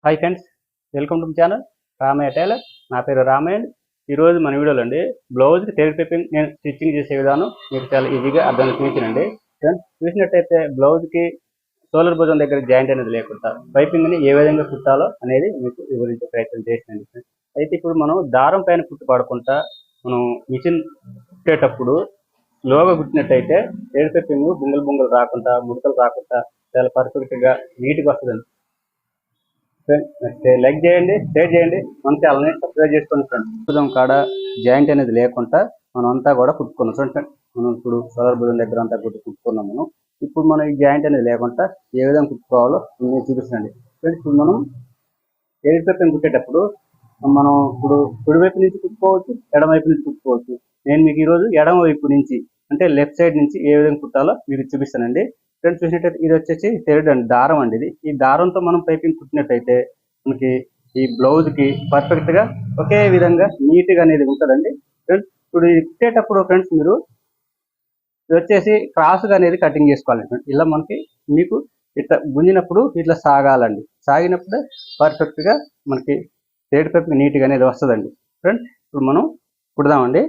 Hi friends, welcome to channel Ramayya tailor. నా పేరు రామయ్య. ఈరోజు మన వీడియోలో అండి బ్లౌజ్కి టైలర్ పైపింగ్ నేను స్టిచ్చింగ్ చేసే విధానం మీకు చాలా ఈజీగా అర్థం చూపించండి. ఫ్రెండ్స్, చూసినట్టయితే బ్లౌజ్కి షోల్డర్ భుజం దగ్గర జాయింట్ అనేది లేకుండా పైపింగ్ని ఏ విధంగా కుట్టాలో అనేది మీకు వివరించే ప్రయత్నం చేసినండి. అయితే ఇప్పుడు మనం దారం పైన కుట్టు పడకుండా మనం మిషన్ కుట్టేటప్పుడు లోగా కుట్టినట్టయితే టైలర్ పైపింగ్ బొంగలు రాకుండా ముడతలు రాకుండా చాలా పర్ఫెక్ట్గా నీట్గా వస్తుందండి. లైక్ చేయండి, షేర్ చేయండి, మన ఛానల్ని సబ్స్క్రైబ్ చేసుకోండి ఫ్రెండ్స్. భుజం కాడ జాయింట్ అనేది లేకుండా మనం అంతా కూడా కుట్టుకున్నాం ఫ్రెండ్స్. మనం ఇప్పుడు సోదర భుజం దగ్గర అంతా కుట్టుకున్నాం. మనం ఇప్పుడు మనం ఈ జాయింట్ అనేది లేకుండా ఏ విధంగా కుట్టుకోవాలో నేను చూపిస్తానండి ఫ్రెండ్స్. ఇప్పుడు మనం ఎయిర్ పైపింగ్ కుట్టేటప్పుడు మనం ఇప్పుడు కుడివైపు నుంచి కుట్టుకోవచ్చు, ఎడమవైపు నుంచి కుట్టుకోవచ్చు. నేను మీకు ఈరోజు ఎడమ వైపు నుంచి అంటే లెఫ్ట్ సైడ్ నుంచి ఏ విధంగా కుట్టాలో మీకు చూపిస్తానండి ఫ్రెండ్స్. చూసినట్టయితే ఇది వచ్చేసి థ్రెడ్ అండి, దారం అండి. ఇది ఈ దారంతో మనం పైపింగ్ కుట్టినట్టయితే మనకి ఈ బ్లౌజ్ కి పర్ఫెక్ట్ గా ఒకే విధంగా నీట్ గా అనేది ఉంటుందండి ఫ్రెండ్స్. ఇప్పుడు ఇది కుట్టేటప్పుడు ఫ్రెండ్స్ మీరు ఇది వచ్చేసి క్రాస్ గా అనేది కటింగ్ చేసుకోవాలి ఫ్రెండ్స్. ఇలా మనకి మీకు ఇట్లా గుంజినప్పుడు ఇట్లా సాగాలండి. సాగినప్పుడే పర్ఫెక్ట్ గా మనకి థ్రెడ్ పైపింగ్ నీట్ గా అనేది వస్తుందండి ఫ్రెండ్స్. ఇప్పుడు మనం కుడదామండి.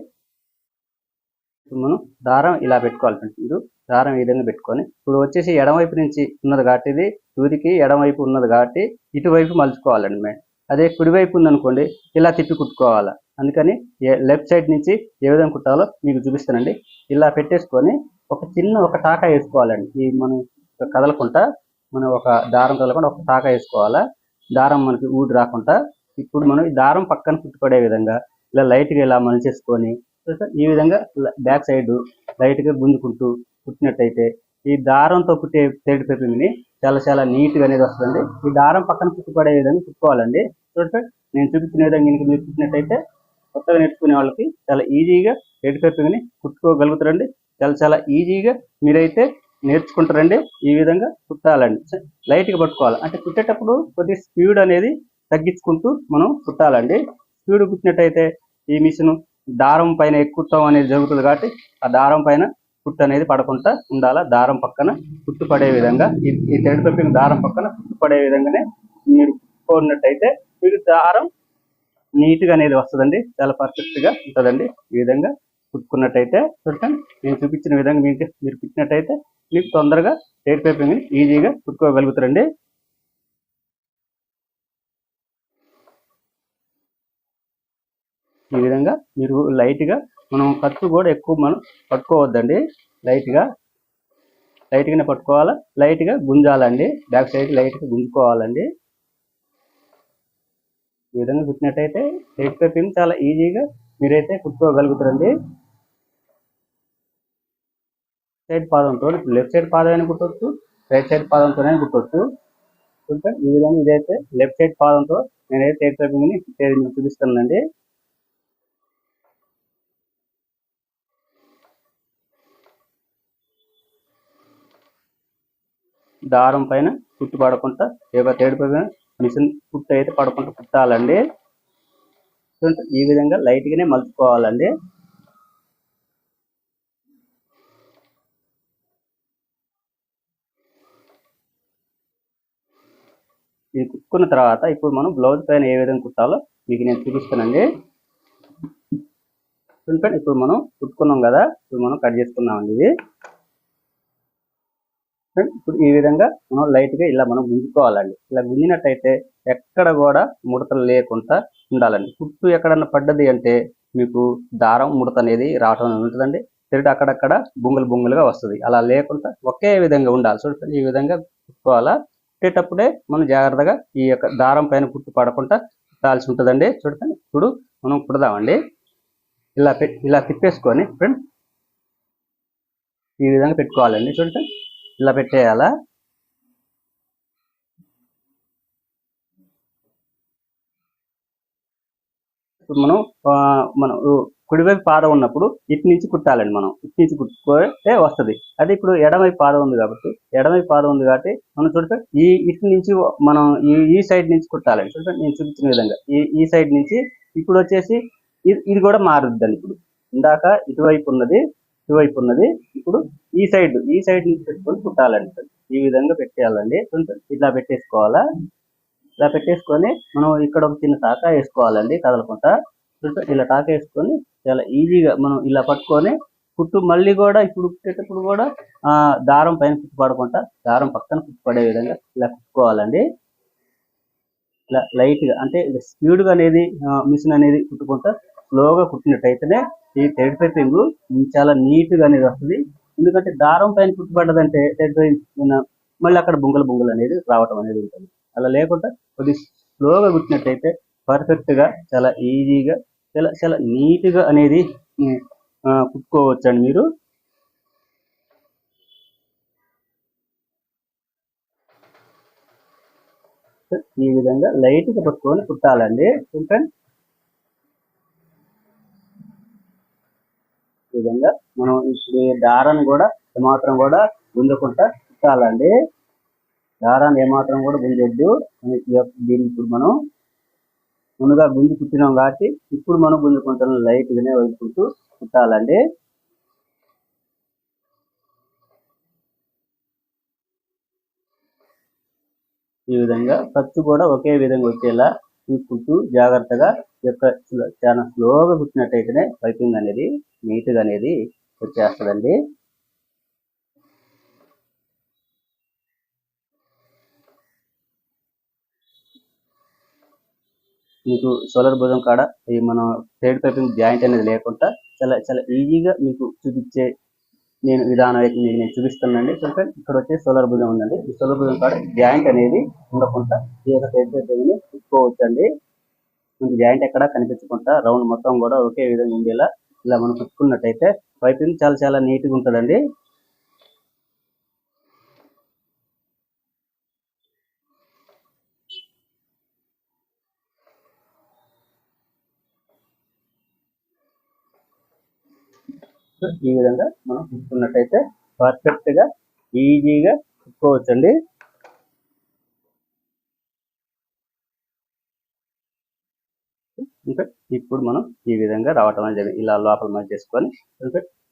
ఇప్పుడు మనం దారం ఇలా పెట్టుకోవాలి ఫ్రెండ్స్. మీరు దారం ఈ విధంగా పెట్టుకొని ఇప్పుడు వచ్చేసి ఎడమవైపు నుంచి ఉన్నది కాబట్టి ఇది సూదికి ఎడమవైపు ఉన్నది కాబట్టి ఇటువైపు మలుచుకోవాలండి మేము. అదే కుడివైపు ఉందనుకోండి ఇలా తిప్పి కుట్టుకోవాలి. అందుకని లెఫ్ట్ సైడ్ నుంచి ఏ విధంగా కుట్టాలో మీకు చూపిస్తానండి. ఇలా పెట్టేసుకొని ఒక టాకా వేసుకోవాలండి. ఈ మనం కదలకుండా మనం ఒక దారం కదలకుండా ఒక టాకా వేసుకోవాలా, దారం మనకి ఊడి రాకుండా. ఇప్పుడు మనం ఈ దారం పక్కన కుట్టుపడే విధంగా ఇలా లైట్గా ఇలా మలిచేసుకొని ఈ విధంగా బ్యాక్ సైడ్ లైట్గా గుంజుకుంటూ కుట్టినట్టయితే ఈ దారంతో కుట్టే థ్రెడ్ పైపింగ్ని చాలా నీట్గా అనేది వస్తుంది. ఈ దారం పక్కన కుట్టుపడే విధంగా కుట్టుకోవాలండి. చూడండి, నేను చూపించిన విధంగా ఇంక మీరు కుట్టినట్టయితే కొత్తగా నేర్చుకునే వాళ్ళకి చాలా ఈజీగా థ్రెడ్ పైపింగ్ని కుట్టుకోగలుగుతారండి. చాలా ఈజీగా మీరైతే నేర్చుకుంటారండి. ఈ విధంగా కుట్టాలండి. లైట్గా పట్టుకోవాలి, అంటే కుట్టేటప్పుడు కొద్దిగా స్పీడ్ అనేది తగ్గించుకుంటూ మనం కుట్టాలండి. స్పీడ్ కుట్టినట్టయితే ఈ మిషన్ దారం పైన ఎక్కుతాం అనేది జరుగుతుంది కాబట్టి ఆ దారం పైన కుట్టు అనేది పడకుండా ఉండాలా. దారం పక్కన కుట్టు పడే విధంగా ఈ థ్రెడ్ పైపింగ్ దారం పక్కన కుట్టు పడే విధంగానే మీరు కుట్టుకున్నట్టయితే మీకు దారం నీట్గా అనేది వస్తుందండి. చాలా పర్ఫెక్ట్గా ఉంటుందండి. ఈ విధంగా కుట్టుకున్నట్టయితే చూడండి, నేను చూపించిన విధంగా మీరు కుట్టినట్టయితే మీకు తొందరగా థ్రెడ్ పైపింగ్ని ఈజీగా కుట్టుకోగలుగుతారండి. ఈ విధంగా మీరు లైట్గా మనం ఖర్చు కూడా ఎక్కువ మనం పట్టుకోవద్దండి. లైట్గానే పట్టుకోవాలా, లైట్గా గుంజాలండి. బ్యాక్ సైడ్ లైట్గా గుంజుకోవాలండి. ఈ విధంగా కుట్టినట్టయితే థ్రెడ్ పైపింగ్ చాలా ఈజీగా మీరైతే కుట్టుకోగలుగుతారండి. సైడ్ పాదంతో లెఫ్ట్ సైడ్ పాదం కుట్టవచ్చు, రైట్ సైడ్ పాదంతోనే కుట్టవచ్చు. ఈ విధంగా ఇదైతే లెఫ్ట్ సైడ్ పాదంతో నేనైతే థ్రెడ్ పైపింగ్ని చూపిస్తానండి. దారం పైన కుట్టు పడకుండా థ్రెడ్ పైన మిషన్ కుట్టు అయితే పడకుండా కుట్టాలండి. ఈ విధంగా లైట్గానే మలుచుకోవాలండి. ఇది కుట్టుకున్న తర్వాత ఇప్పుడు మనం బ్లౌజ్ పైన ఏ విధంగా కుట్టాలో మీకు నేను చూపిస్తానండి. ఇప్పుడు మనం కుట్టుకున్నాం కదా, ఇప్పుడు మనం కట్ చేసుకున్నామండి. ఇది ఇప్పుడు ఈ విధంగా మనం లైట్గా ఇలా మనం గుంజుకోవాలండి. ఇలా గుంజినట్టయితే ఎక్కడ కూడా ముడతలు లేకుండా ఉండాలండి. కుట్టు ఎక్కడన్నా పడ్డది అంటే మీకు దారం ముడత అనేది రావటం ఉంటుందండి. తిరిగి అక్కడక్కడ బొంగులుగా వస్తుంది. అలా లేకుండా ఒకే విధంగా ఉండాలి. చూడండి, ఈ విధంగా కుట్టుకోవాలా. కుట్టేటప్పుడే మనం జాగ్రత్తగా ఈ యొక్క దారం పైన కుట్టు పడకుండా కుట్టాల్సి ఉంటుందండి. చూడండి, ఇప్పుడు మనం కుడదామండి. ఇలా తిప్పేసుకొని ఫ్రెండ్స్ ఈ విధంగా పెట్టుకోవాలండి. చూడండి, ఇలా పెట్టేయాలా. ఇప్పుడు మనం కుడివైపు పాదం ఉన్నప్పుడు ఇటు నుంచి కుట్టాలండి. మనం ఇటు నుంచి కుట్టుకుంటే వస్తుంది. అదే ఇప్పుడు ఎడమవైపు పాదం ఉంది కాబట్టి మనం చూడండి ఇటు నుంచి మనం ఈ సైడ్ నుంచి కుట్టాలండి. చూడండి, నేను చూపించిన విధంగా ఈ సైడ్ నుంచి ఇప్పుడు వచ్చేసి ఇది కూడా మారుద్దండి. ఇప్పుడు ఇందాక ఇటువైపు ఉన్నది ఇప్పుడు ఈ సైడ్ నుంచి పెట్టుకొని కుట్టాలండి. ఈ విధంగా పెట్టేయాలండి. ఇట్లా పెట్టేసుకోవాలా. ఇలా పెట్టేసుకొని మనం ఇక్కడ ఒక చిన్న టాకా వేసుకోవాలండి కదలకుండా. ఇలా టాకా వేసుకొని చాలా ఈజీగా మనం ఇలా పట్టుకొని కుట్టు మళ్ళీ కూడా ఇప్పుడు కుట్టేటప్పుడు కూడా దారం పైన కుట్టు పడకుండా దారం పక్కన కుట్టు పడే విధంగా ఇలా కుట్టుకోవాలండి. ఇలా లైట్గా అంటే స్పీడ్గా అనేది మిషన్ అనేది కుట్టుకుంటా స్లోగా కుట్టినట్టయితేనే ఈ థ్రెడ్ పైపింగ్ చాలా నీట్గా అనేది వస్తుంది. ఎందుకంటే దారం పైన కుట్టుపడ్డదంటే థ్రెడ్ పైన మళ్ళీ అక్కడ బొంగలు అనేది రావటం అనేది ఉంటుంది. అలా లేకుండా కొద్ది స్లోగా కుట్టినట్టయితే పర్ఫెక్ట్గా చాలా ఈజీగా చాలా చాలా నీట్గా అనేది కుట్టుకోవచ్చండి మీరు. ఈ విధంగా లైట్గా పట్టుకొని కుట్టాలండి. ఈ విధంగా మనం ఇప్పుడు దారాన్ని కూడా ఏమాత్రం కూడా గుంజకుండా కుట్టాలండి. దారాన్ని ఏమాత్రం కూడా గుంజొద్దు. దీన్ని ఇప్పుడు మనం ముందుగా గుంజి కుట్టినాం కాబట్టి ఇప్పుడు మనం గుంజుకుంటున్న లైట్గానే వదులుకుంటూ కుట్టాలండి. ఈ విధంగా ఖర్చు కూడా ఒకే విధంగా వచ్చేలా చూసుకుంటూ జాగ్రత్తగా చాలా స్లోగా కుట్టినట్టయితేనే పైపింగ్ అనేది నీట్గా అనేది వచ్చేస్తుందండి. మీకు సోలార్ భుజం కాడ ఈ మనం థ్రెడ్ పైపింగ్ జాయింట్ అనేది లేకుండా చాలా చాలా ఈజీగా మీకు చూపించే విధానం అయితే నేను చూపిస్తానండి. ఇక్కడ వచ్చే సోలార్ భుజం ఉందండి. ఈ సోలార్ భుజం కాడ జాయింట్ అనేది ఉండకుండా ఈ యొక్క థ్రెడ్ పైపింగ్ కుట్టుకోవచ్చండి. మనకి జాయింట్ ఎక్కడ కనిపించకుండా రౌండ్ మొత్తం కూడా ఒకే విధంగా ఉండేలా ఇలా మనం కుట్టుకున్నట్టయితే పైపింగ్ చాలా చాలా నీట్గా ఉంటుందండి. ఈ విధంగా మనం కుట్టుకున్నట్టయితే పర్ఫెక్ట్గా ఈజీగా కుట్టుకోవచ్చండి. ఇంకా ఇప్పుడు మనం ఈ విధంగా రావటం అనేది ఇలా లోపల మళ్ళీ చేసుకొని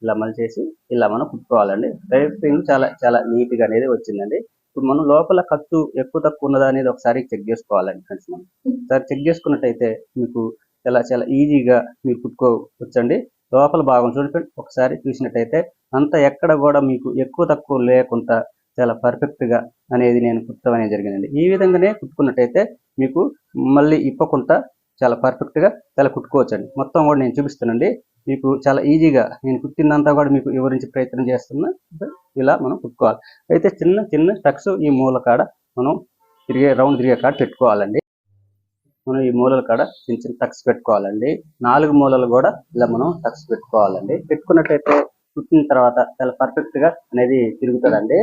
ఇలా మళ్ళీ చేసి ఇలా మనం కుట్టుకోవాలండి. పైపింగ్ చాలా చాలా నీట్గా అనేది వచ్చిందండి. ఇప్పుడు మనం లోపల ఖర్చు ఎక్కువ తక్కువ ఉన్నదా అనేది ఒకసారి చెక్ చేసుకోవాలండి ఫ్రెండ్స్. మనం ఒకసారి చెక్ చేసుకున్నట్టయితే మీకు చాలా చాలా ఈజీగా మీరు కుట్టుకోవచ్చండి. లోపల భాగం చూడండి ఒకసారి చూసినట్టయితే అంత ఎక్కడ కూడా మీకు ఎక్కువ తక్కువ లేకుండా చాలా పర్ఫెక్ట్గా అనేది నేను కుట్టడం అనేది జరిగిందండి. ఈ విధంగానే కుట్టుకున్నట్టయితే మీకు మళ్ళీ ఇప్పకుండా చాలా పర్ఫెక్ట్గా చాలా కుట్టుకోవచ్చండి. మొత్తం కూడా నేను చూపిస్తానండి. మీకు చాలా ఈజీగా నేను కుట్టిందంతా కూడా మీకు వివరించే ప్రయత్నం చేస్తున్నా. ఇలా మనం కుట్టుకోవాలి. అయితే చిన్న చిన్న టక్స్ ఈ మూల కాడ మనం రౌండ్ తిరిగే కాడ పెట్టుకోవాలండి. మనం ఈ మూలల కాడ చిన్న చిన్న టక్స్ పెట్టుకోవాలండి. 4 మూలలు కూడా ఇలా మనం టక్స్ పెట్టుకోవాలండి. పెట్టుకున్నట్టయితే కుట్టిన తర్వాత చాలా పర్ఫెక్ట్గా అనేది తిరుగుతుందండి.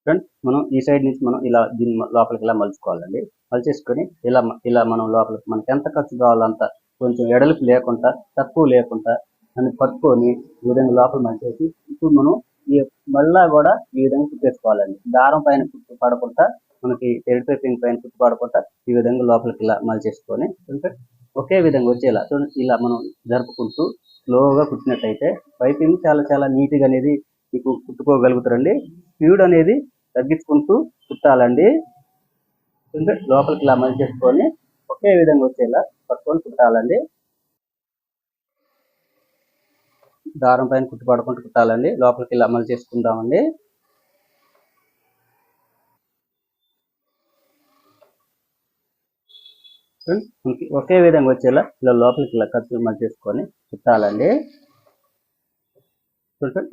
ఫ్రెండ్స్ మనం ఈ సైడ్ నుంచి మనం ఇలా దీన్ని లోపలికి ఇలా మలుచుకోవాలండి. మలిచేసుకొని ఇలా మనం లోపలికి మనకి ఎంత ఖర్చు కావాలంత కొంచెం ఎడలిపు లేకుండా తక్కువ లేకుండా అని పట్టుకొని ఈ విధంగా లోపల మలిచేసి ఇప్పుడు మనం ఈ మళ్ళా కూడా ఈ విధంగా కుట్టేసుకోవాలండి. దారం పైన కుట్టు పడకుండా మనకి థ్రెడ్ పైపింగ్ పైన కుట్టు పడకుండా ఈ విధంగా లోపలికి ఇలా మలిచేసుకొని ఒకే విధంగా వచ్చేలా ఇలా మనం జరుపుకుంటూ స్లోగా కుట్టినట్టయితే పైపింగ్ చాలా చాలా నీట్గా అనేది మీకు కుట్టుకోగలుగుతారండి. స్పీడ్ అనేది తగ్గించుకుంటూ కుట్టాలండి. లోపలికి ఇలా మళ్ళీ చేసుకొని ఒకే విధంగా వచ్చేలా పట్టుకొని కుట్టాలండి. దారం పైన కుట్టు పడుకుంటూ కుట్టాలండి. లోపలికి ఇలా మళ్ళీ చేసుకుందామండి. ఒకే విధంగా వచ్చేలా ఇలా లోపలికి ఇలా ఖర్చు మళ్ళీ చేసుకొని కుట్టాలండి.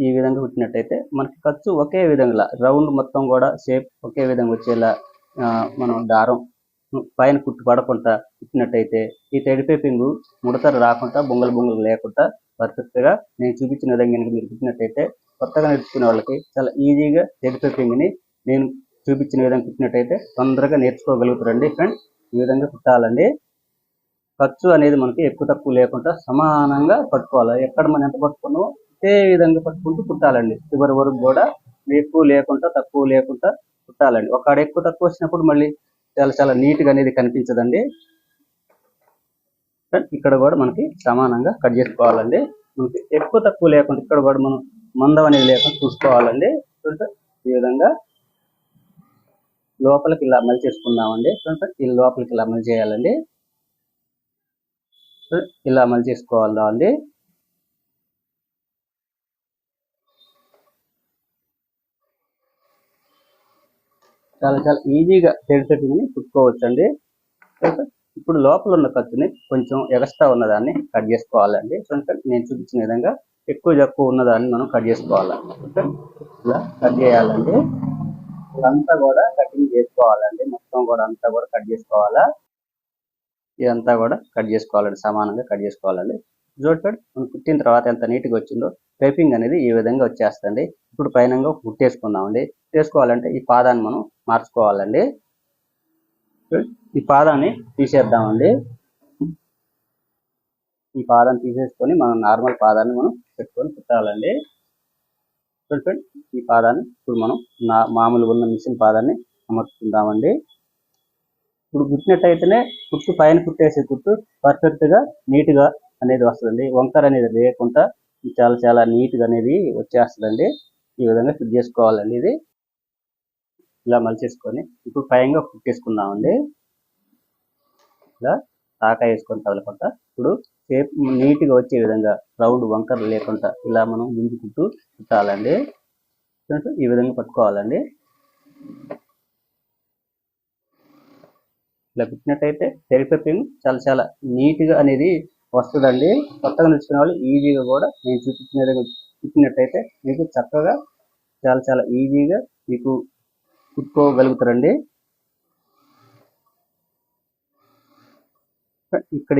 ఈ విధంగా కుట్టినట్టయితే మనకి ఖర్చు ఒకే విధంగా రౌండ్ మొత్తం కూడా షేప్ ఒకే విధంగా వచ్చేలా మనం దారం పైన కుట్టు పడకుండా కుట్టినట్టయితే ఈ థ్రెడ్ పైపింగ్ ముడతలు రాకుండా బొంగలు లేకుండా పర్ఫెక్ట్గా నేను చూపించిన విధంగా మీరు కుట్టినట్టయితే కొత్తగా నేర్చుకునే వాళ్ళకి చాలా ఈజీగా థ్రెడ్ పైపింగ్ని నేను చూపించిన విధంగా కుట్టినట్టయితే తొందరగా నేర్చుకోగలుగుతారండి. ఫ్రెండ్స్ ఈ విధంగా కుట్టాలండి. ఖర్చు అనేది మనకి ఎక్కువ తక్కువ లేకుండా సమానంగా పట్టుకోవాలి. ఎక్కడ మనం ఎంత పట్టుకున్నామో అదే విధంగా పట్టుకుంటూ కుట్టాలండి. చివరి వరకు కూడా ఎక్కువ లేకుండా తక్కువ లేకుండా కుట్టాలండి. ఒకడ ఎక్కువ తక్కువ వచ్చినప్పుడు మళ్ళీ చాలా చాలా నీట్గా అనేది కనిపించదండి. ఇక్కడ కూడా మనకి సమానంగా కట్ చేసుకోవాలండి. మనకి ఎక్కువ తక్కువ లేకుండా ఇక్కడ కూడా మనం మందం అనేది లేకుండా చూసుకోవాలండి. ఈ విధంగా లోపలికి ఇలా మలిచేసుకుందామండి. ఈ లోపలికి ఇలా మలి చేయాలండి. ఇలా మలి చేసుకోవాలండి. చాలా చాలా ఈజీగా థ్రెడ్ కుట్టుకోవచ్చండి. ఇప్పుడు లోపల ఉన్న ఖర్చుని కొంచెం ఎక్స్ట్రా ఉన్నదాన్ని కట్ చేసుకోవాలండి. నేను చూపించిన విధంగా ఎక్కువ ఉన్నదాన్ని మనం కట్ చేసుకోవాలి. ఇలా కట్ చేయాలండి. ఇదంతా కూడా కటింగ్ చేసుకోవాలండి. మొత్తం కూడా అంతా కూడా కట్ చేసుకోవాలా. ఇదంతా కూడా కట్ చేసుకోవాలండి. సమానంగా కట్ చేసుకోవాలండి. చూడండి మనం కుట్టిన తర్వాత ఎంత నీట్గా వచ్చిందో పైపింగ్ అనేది ఈ విధంగా వచ్చేస్తుంది. ఇప్పుడు పైన కుట్టేసుకుందామండి. కుట్టేసుకోవాలంటే ఈ పాదాన్ని మనం మార్చుకోవాలండి. ఈ పాదాన్ని తీసేద్దామండి. ఈ పాదాన్ని తీసేసుకొని మనం నార్మల్ పాదాన్ని మనం పెట్టుకొని కుట్టాలండి. చూడండి ఈ పాదాన్ని ఇప్పుడు మనం మామూలుగా ఉన్న మిషన్ పాదాన్ని అమర్చుకుందామండి. ఇప్పుడు కుట్టినట్టయితేనే కుట్టు పైన కుట్టేసే కుట్టు పర్ఫెక్ట్గా నీట్గా అనేది వస్తుందండి. వంకర అనేది లేకుండా చాలా చాలా నీట్గా అనేది వచ్చేస్తుందండి. ఈ విధంగా ఫిట్ చేసుకోవాలండి. ఇది ఇలా మలిచేసుకొని ఇప్పుడు పైన కుట్టేసుకుందామండి. ఇలా తాకా వేసుకొని తగలకుండా ఇప్పుడు షేప్ నీట్గా వచ్చే విధంగా రౌండ్ వంకర లేకుండా ఇలా మనం ముందు కుట్టాలండి. ఈ విధంగా పట్టుకోవాలండి. ఇలా కుట్టినట్టయితే థ్రెడ్ చాలా చాలా నీట్గా అనేది వస్తుందండి. కొత్తగా నేర్చుకునే వాళ్ళు ఈజీగా కూడా నేను చూపించిన విధంగా కుట్టినట్టయితే మీకు చక్కగా చాలా చాలా ఈజీగా మీకు కుట్టుకోగలుగుతారండి. ఇక్కడ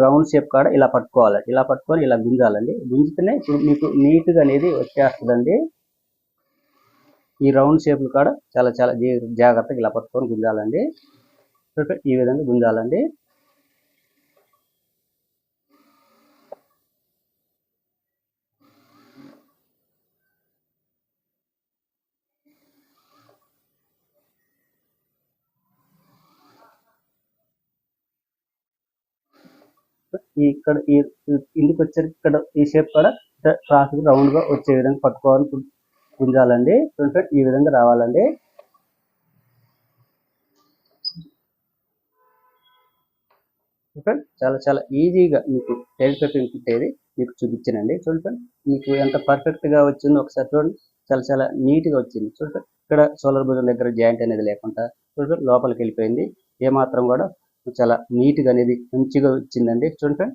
రౌండ్ షేప్ కాడ ఇలా పట్టుకోవాలి. ఇలా పట్టుకొని ఇలా గుంజాలండి. గుంజితేనే ఇప్పుడు మీకు నీట్గా అనేది వచ్చేస్తుందండి. ఈ రౌండ్ షేప్లు కాడ చాలా చాలా జాగ్రత్తగా ఇలా పట్టుకొని గుంజాలండి. ఈ విధంగా గుంజాలండి. ఇక్కడ ఇంటికి వచ్చేసరికి ఇక్కడ ఈ షేప్ కూడా క్రాస్ రౌండ్ గా వచ్చే విధంగా పట్టుకోవాలి, గుంజాలండి. ఈ విధంగా రావాలండి. చాలా చాలా ఈజీగా మీకు టైల్ కటింగ్ కుట్టేది మీకు చూపించానండి. చూడండి మీకు ఎంత పర్ఫెక్ట్ గా వచ్చిందో ఒకసారి చూడండి. చాలా చాలా నీట్ గా వచ్చింది. చూడండి ఇక్కడ సోలార్ భుజం దగ్గర జాయింట్ అనేది లేకుండా చూడండి లోపలికి వెళ్ళిపోయింది. ఏమాత్రం కూడా చాలా నీట్ గా అనేది మంచిగా వచ్చిందండి. చూడండి